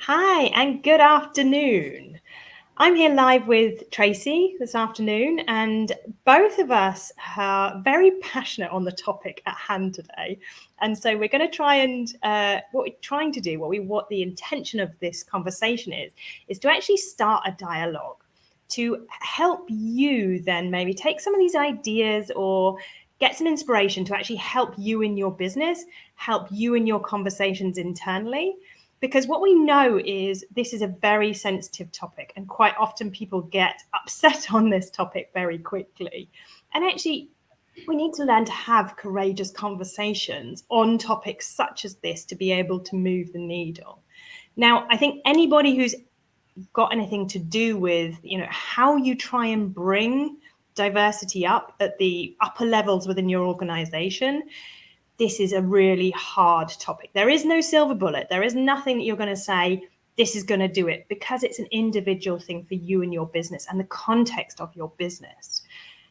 Hi, and good afternoon. I'm here live with Tracy this afternoon, and both of us are very passionate on the topic at hand today. And so we're going to try and what we're trying to do, what the intention of this conversation is to actually start a dialogue to help you then maybe take some of these ideas or get some inspiration to actually help you in your business, help you in your conversations internally. Because what we know is this is a very sensitive topic, and quite often people get upset on this topic very quickly. And actually, we need to learn to have courageous conversations on topics such as this to be able to move the needle. Now, I think anybody who's got anything to do with, how you try and bring diversity up at the upper levels within your organization, this is a really hard topic. There is no silver bullet. There is nothing that you're going to say, this is going to do it, because it's an individual thing for you and your business and the context of your business.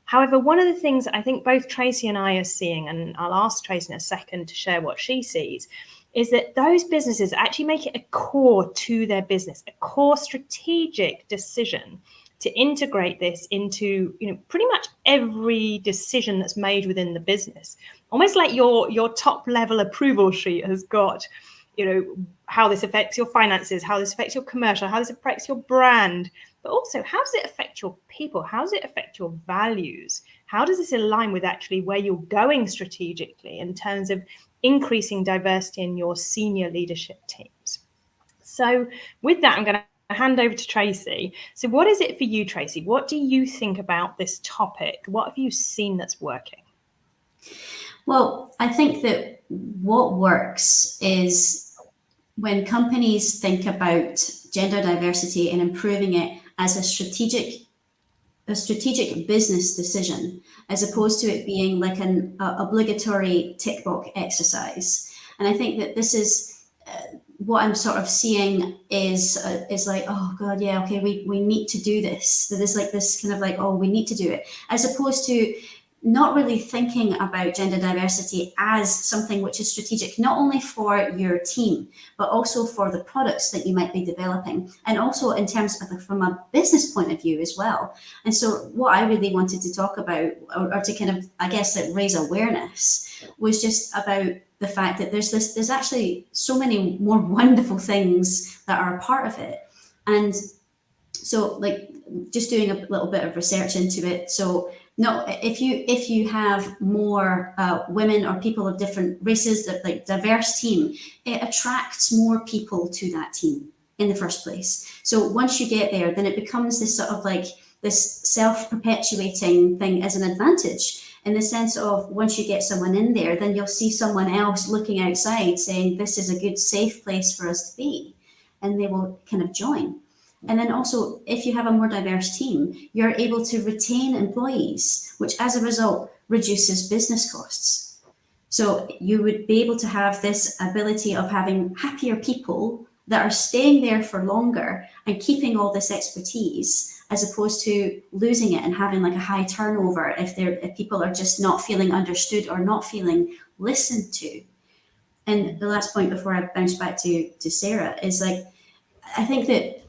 However, one of the things I think both Tracy and I are seeing, and I'll ask Tracy in a second to share what she sees, is that those businesses actually make it a core to their business, a core strategic decision to integrate this into, pretty much every decision that's made within the business. Almost like your top level approval sheet has got, how this affects your finances, how this affects your commercial, how this affects your brand, but also how does it affect your people? How does it affect your values? How does this align with actually where you're going strategically in terms of increasing diversity in your senior leadership teams? So with that, I'm going to hand over to Tracy. So what is it for you, Tracy? What do you think about this topic? What have you seen that's working? Well, I think that what works is when companies think about gender diversity and improving it as a strategic business decision, as opposed to it being like an obligatory tick box exercise. And I think that this is what I'm sort of seeing is like, oh God, yeah, okay, we need to do this. So there's like this kind of like, oh, we need to do it, as opposed to not really thinking about gender diversity as something which is strategic, not only for your team, but also for the products that you might be developing, and also in terms of from a business point of view as well. And so what I really wanted to talk about, or to kind of, I guess, like raise awareness, was just about the fact that there's actually so many more wonderful things that are a part of it. And so like just doing a little bit of research into it. So no, if you have more women or people of different races, like diverse team, it attracts more people to that team in the first place. So once you get there, then it becomes this sort of like this self-perpetuating thing as an advantage, in the sense of once you get someone in there, then you'll see someone else looking outside saying, this is a good, safe place for us to be. And they will kind of join. And then also, if you have a more diverse team, you're able to retain employees, which as a result reduces business costs. So you would be able to have this ability of having happier people that are staying there for longer and keeping all this expertise, as opposed to losing it and having like a high turnover if people are just not feeling understood or not feeling listened to. And the last point before I bounce back to Sarah is like, I think that,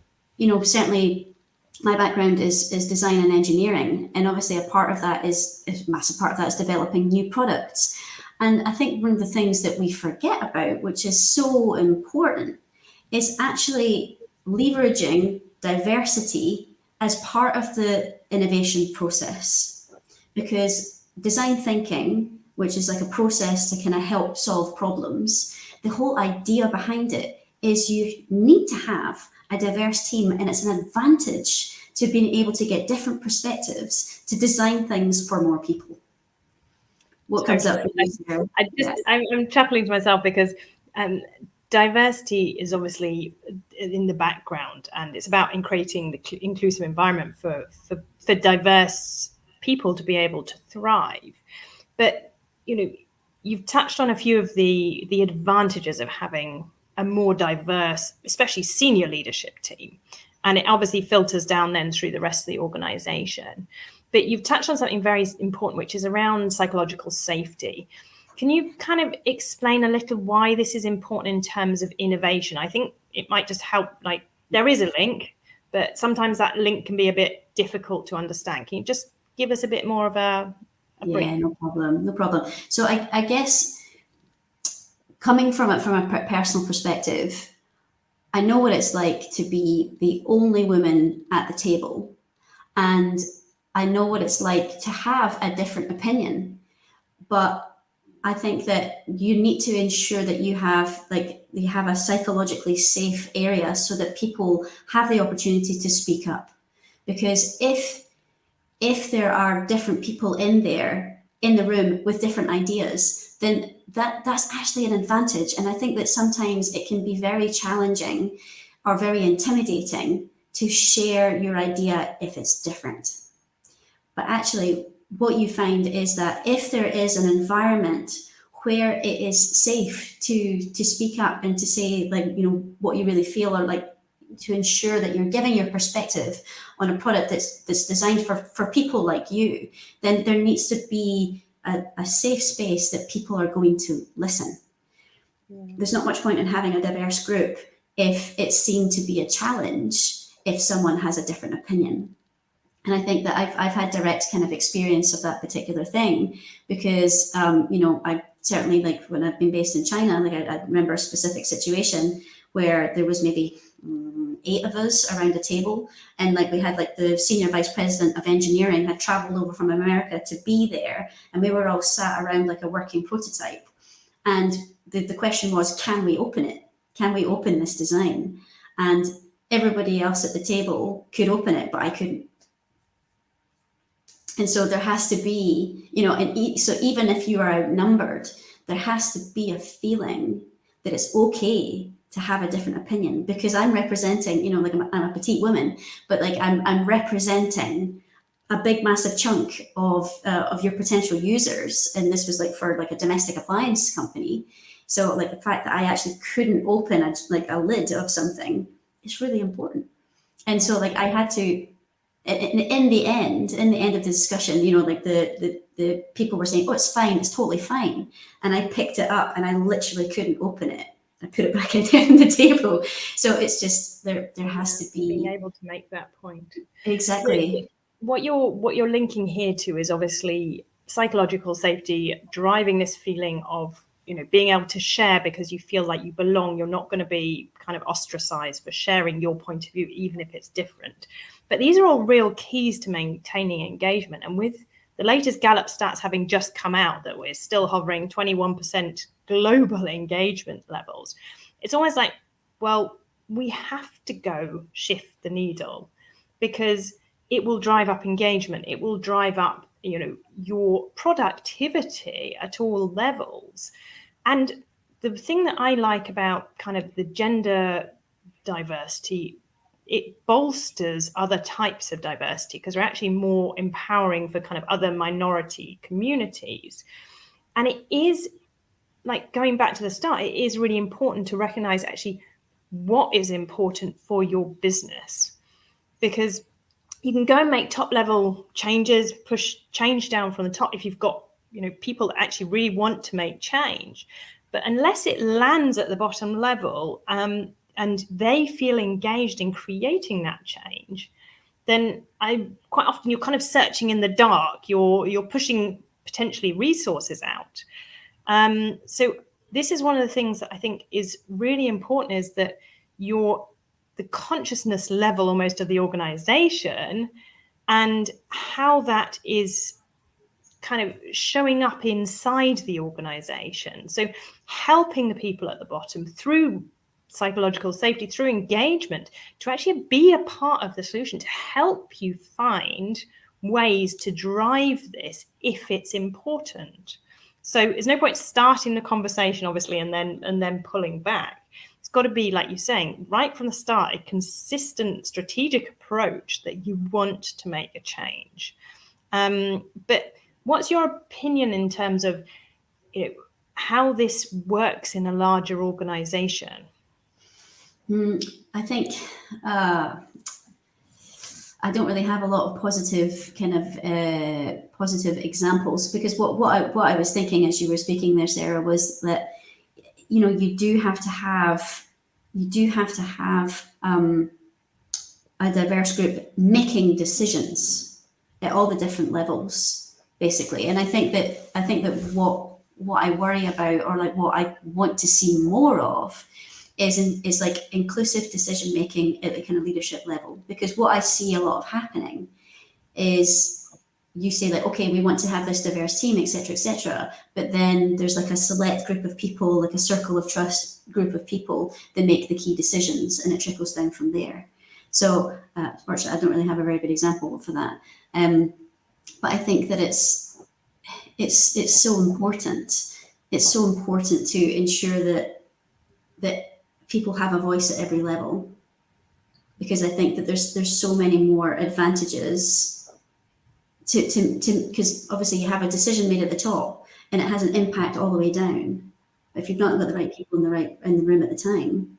certainly my background is design and engineering, and obviously a part of that is a massive part of that is developing new products. And I think one of the things that we forget about, which is so important, is actually leveraging diversity as part of the innovation process. Because design thinking, which is like a process to kind of help solve problems, the whole idea behind it is you need to have a diverse team, and it's an advantage to being able to get different perspectives to design things for more people. What comes up for you? I'm chuckling to myself because diversity is obviously in the background, and it's about creating the inclusive environment for diverse people to be able to thrive. But you've touched on a few of the advantages of having a more diverse, especially senior leadership team. And it obviously filters down then through the rest of the organization. But you've touched on something very important, which is around psychological safety. Can you kind of explain a little why this is important in terms of innovation? I think it might just help, like there is a link, but sometimes that link can be a bit difficult to understand. Can you just give us a bit more of a brief? Yeah, no problem, no problem. So I guess coming from it from a personal perspective, I know what it's like to be the only woman at the table, and I know what it's like to have a different opinion. But I think that you need to ensure that you have a psychologically safe area so that people have the opportunity to speak up. Because if there are different people in there in the room with different ideas, then that's actually an advantage. And I think that sometimes it can be very challenging or very intimidating to share your idea if it's different. But actually, what you find is that if there is an environment where it is safe to speak up and to say, like, you know, what you really feel, or like to ensure that you're giving your perspective on a product that's designed for people like you, then there needs to be a safe space that people are going to listen. There's not much point in having a diverse group if it's seen to be a challenge if someone has a different opinion. And I think that I've had direct kind of experience of that particular thing because, you know, I certainly, like when I've been based in China, like I remember a specific situation where there was maybe 8 of us around a table, and like we had like the senior vice president of engineering had traveled over from America to be there, and we were all sat around like a working prototype. And the question was, can we open it? Can we open this design? And everybody else at the table could open it, but I couldn't. And so there has to be, you know, so even if you are outnumbered, there has to be a feeling that it's okay to have a different opinion, because I'm representing, you know, like I'm a petite woman, but like I'm representing a big massive chunk of your potential users. And this was like for like a domestic appliance company. So like the fact that I actually couldn't open a lid of something is really important. And so like I had to, in the end of the discussion, you know, like the people were saying, oh, it's fine, it's totally fine. And I picked it up and I literally couldn't open it. I put it back in the table. So it's just, there has to be being able to make that point. Exactly. What you're linking here to is obviously psychological safety, driving this feeling of, you know, being able to share because you feel like you belong. You're not going to be kind of ostracized for sharing your point of view, even if it's different. But these are all real keys to maintaining engagement. And with the latest Gallup stats having just come out that we're still hovering 21% global engagement levels, it's almost like, well, we have to go shift the needle, because it will drive up engagement. It will drive up, you know, your productivity at all levels. And the thing that I like about kind of the gender diversity, it bolsters other types of diversity because they're actually more empowering for kind of other minority communities. And it is, like going back to the start, it is really important to recognize actually what is important for your business, because you can go and make top level changes, push change down from the top if you've got, you know, people that actually really want to make change. But unless it lands at the bottom level, and they feel engaged in creating that change, then quite often you're kind of searching in the dark. You're pushing potentially resources out. So this is one of the things that I think is really important, is that the consciousness level almost of the organization and how that is kind of showing up inside the organization. So helping the people at the bottom through psychological safety, through engagement, to actually be a part of the solution, to help you find ways to drive this if it's important. So there's no point starting the conversation, obviously, and then pulling back. It's got to be, like you're saying, right from the start, a consistent strategic approach that you want to make a change. But what's your opinion in terms of, you know, how this works in a larger organization? I think I don't really have a lot of positive positive examples, because what I was thinking as you were speaking there, Sarah, was that, you know, you do have to have you do have to have a diverse group making decisions at all the different levels, basically. And I think that what I worry about, or like what I want to see more of, is like inclusive decision making at the kind of leadership level. Because what I see a lot of happening is, you say like, okay, we want to have this diverse team, etc., but then there's like a select group of people, like a circle of trust group of people that make the key decisions, and it trickles down from there. So fortunately, I don't really have a very good example for that, but I think that it's so important. It's so important to ensure that people have a voice at every level, because I think that there's so many more advantages to because obviously you have a decision made at the top and it has an impact all the way down. But if you've not got the right people in the room at the time,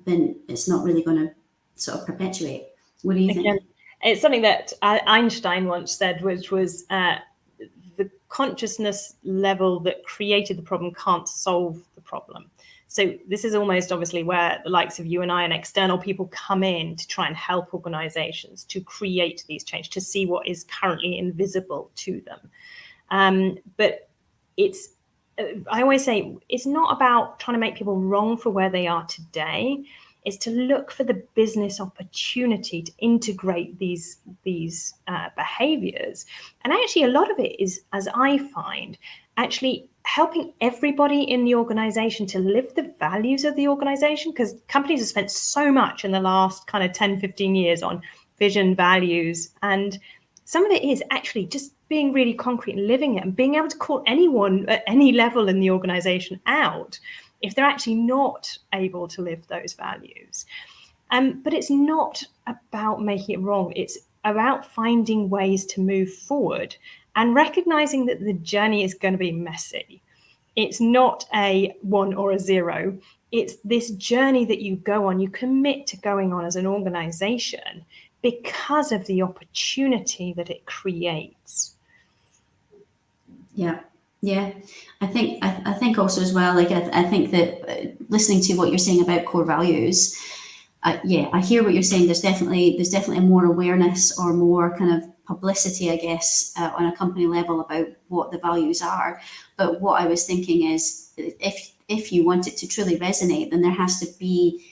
then it's not really going to sort of perpetuate. What do you think? It's something that Einstein once said, which was the consciousness level that created the problem can't solve the problem. So this is almost obviously where the likes of you and I and external people come in to try and help organizations to create these changes, to see what is currently invisible to them. But I always say, it's not about trying to make people wrong for where they are today. It's to look for the business opportunity to integrate these behaviors. And actually, a lot of it is, as I find, actually helping everybody in the organization to live the values of the organization, because companies have spent so much in the last kind of 10, 15 years on vision, values, and some of it is actually just being really concrete and living it, and being able to call anyone at any level in the organization out if they're actually not able to live those values. But it's not about making it wrong. It's about finding ways to move forward and recognizing that the journey is going to be messy. It's not a 1 or a 0. It's this journey that you go on, you commit to going on as an organization because of the opportunity that it creates. Yeah. I think also as well, like I think that listening to what you're saying about core values, I hear what you're saying. There's definitely more awareness or more kind of publicity, I guess, on a company level about what the values are. But what I was thinking is, if you want it to truly resonate, then there has to be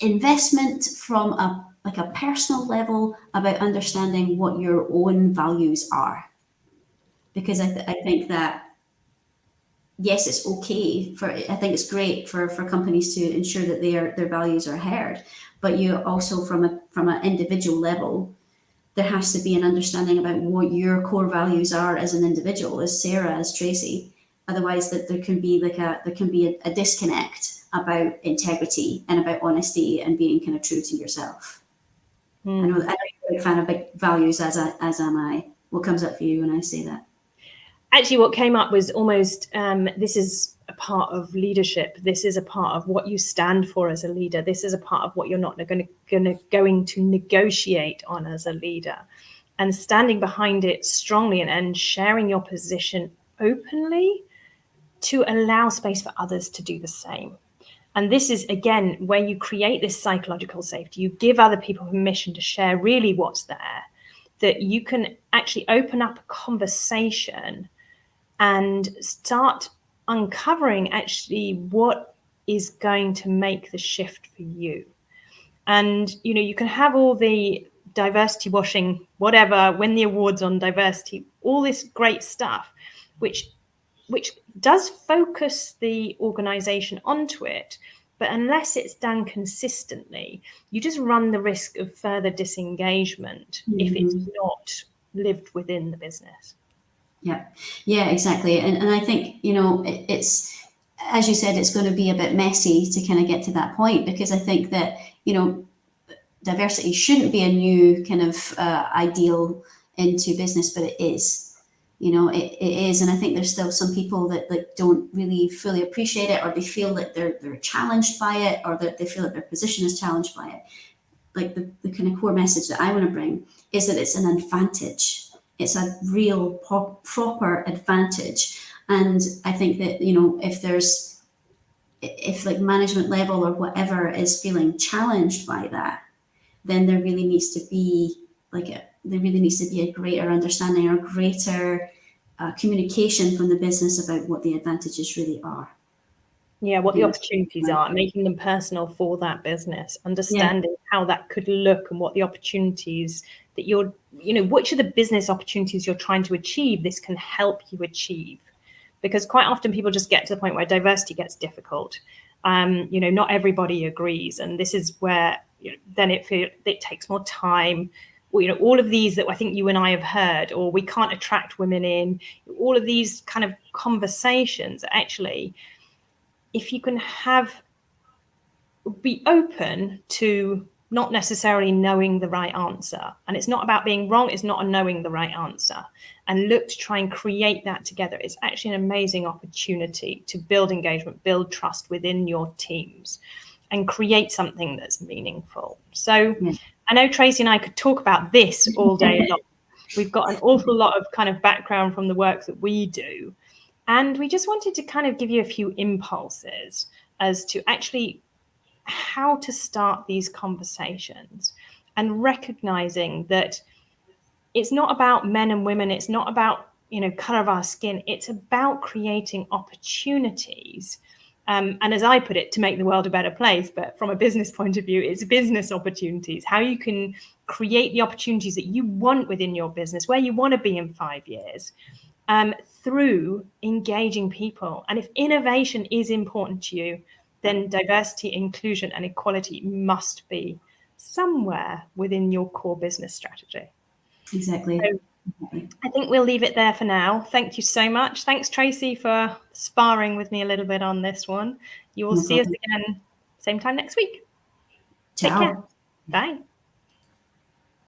investment from a personal level about understanding what your own values are. Because I think that, yes, it's okay I think it's great for companies to ensure that their values are heard, but you also from an individual level, there has to be an understanding about what your core values are as an individual, as Sarah, as Tracy. Otherwise, that there can be a disconnect about integrity and about honesty and being kind of true to yourself. I know you're a big fan of big values, as am I. What comes up for you when I say that? Actually, what came up was almost, this is a part of leadership. This is a part of what you stand for as a leader. This is a part of what you're not going to negotiate on as a leader. And standing behind it strongly and sharing your position openly to allow space for others to do the same. And this is, again, where you create this psychological safety. You give other people permission to share really what's there, that you can actually open up a conversation and start uncovering actually what is going to make the shift for you. And, you can have all the diversity washing, whatever, win the awards on diversity, all this great stuff, which does focus the organization onto it. But unless it's done consistently, you just run the risk of further disengagement if it's not lived within the business. Yeah, exactly. And I think, it's, as you said, it's going to be a bit messy to kind of get to that point, because I think that, diversity shouldn't be a new kind of ideal into business, but it is. It is. And I think there's still some people that don't really fully appreciate it, or they feel that they're challenged by it, or that they feel that their position is challenged by it. Like the kind of core message that I want to bring is that it's an advantage. It's a real proper advantage. And I think that, if there's if like management level or whatever is feeling challenged by that, then there really needs to be a greater understanding or greater communication from the business about what the advantages really are. Yeah, what the opportunities are, making them personal for that business, understanding how that could look and what the opportunities that you're, which are the business opportunities you're trying to achieve, this can help you achieve. Because quite often people just get to the point where diversity gets difficult. Not everybody agrees. And this is where then it takes more time. All of these that I think you and I have heard, or we can't attract women in, all of these kind of conversations actually, if you can be open to not necessarily knowing the right answer, and it's not about being wrong, it's not knowing the right answer, and look to try and create that together, it's actually an amazing opportunity to build engagement, build trust within your teams, and create something that's meaningful. So I know Tracy and I could talk about this all day long. We've got an awful lot of kind of background from the work that we do. And we just wanted to kind of give you a few impulses as to actually how to start these conversations, and recognizing that it's not about men and women. It's not about, color of our skin. It's about creating opportunities. And as I put it, to make the world a better place. But from a business point of view, it's business opportunities, how you can create the opportunities that you want within your business, where you want to be in 5 years. Through engaging people. And if innovation is important to you, then diversity, inclusion, and equality must be somewhere within your core business strategy. Exactly. So I think we'll leave it there for now. Thank you so much. Thanks, Tracy, for sparring with me a little bit on this one. You will see us again same time next week. Ciao. Take care. Bye.